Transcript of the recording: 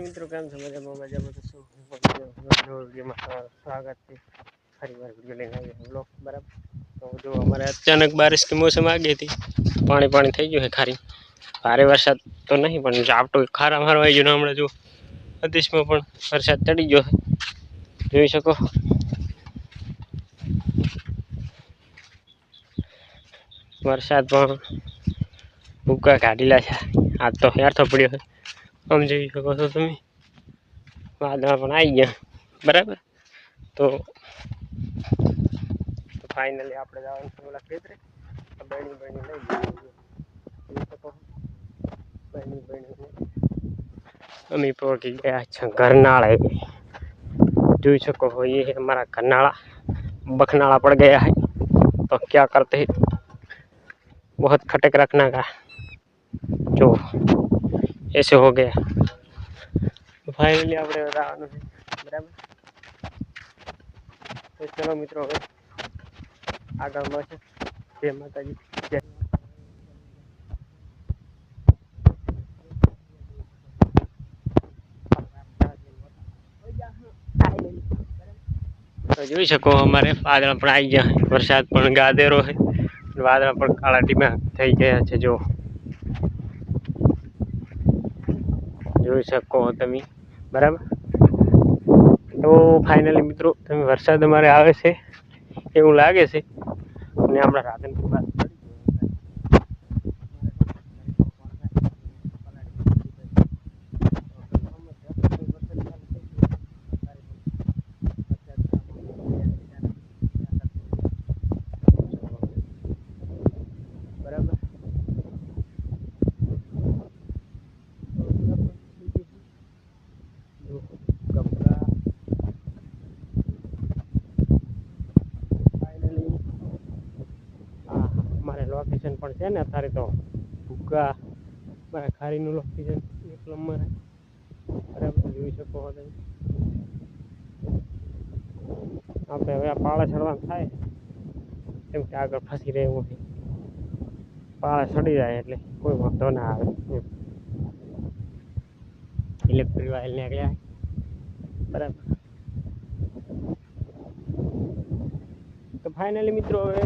મિત્રો કેમ છો? મજામાં તો શું સ્વાગત છે ફરી વાર વિડીયો લઈને આવ્યો બ્લોગ બરાબર. તો જો અમારે અચાનક બારિશ की मौसम आ गई थी, પાણી થઈ ગયું છે ખારી. ભારે વરસાદ તો નહીં પણ ઝાપટું ખારા મારવા આવી ગયું હમણાં જો અતિશમાં પણ વરસાદ ચડી ગયો જોઈ શકો. વરસાદ પણ ભૂકા કાઢેલા છે. આજ તો હેરથો પડ્યો છે આમ જોઈ શકો છો તમે. વાદળા પણ આવી ગયા બરાબર. તો ફાઇનલી આપણે જવાનું છે ઓલા ખેતરે બહેણી લઈ અમે પહોંચી ગયા છે ઘરનાળે. જોई सको हो ये है हमारा करनाला बखनाला पड़ गया है। तो क्या करते हैं, बहुत खटक रखना का जो ऐसे हो गया। तो फाइनली આપણે જવાનું છે બરાબર. તો ચલો મિત્રો હવે આગળ મળશે. જય માતાજી જય. તો જોઈ શકો અમારે વાદળા પણ આવી ગયા, વરસાદ પણ ગાદેરો છે, વાદળા પણ કાળા ટીમાં થઈ ગયા છે. જો જોઈ શકો તમે બરાબર. તો ફાઇનલી મિત્રો તમે વરસાદ અમારે આવે છે એવું લાગે છે અને આપણા રાધનપુર બાજુ બરાબર. અમારે લોકેશન પણ છે ને અત્યારે તો ભૂકા મારા ખારીનું લોકેશન એક નંબર બરાબર. જોઈ શકો છો તમે. આપણે હવે આ પાળા ચડવાનું થાય કેમ કે આગળ ફસી રહેવું છે. પાળા ચડી જાય એટલે કોઈ વાંધો ના આવે. ઇલેક્ટ્રિક વાયર નીકળ્યા બરાબર. તો ફાઇનલી મિત્રો હવે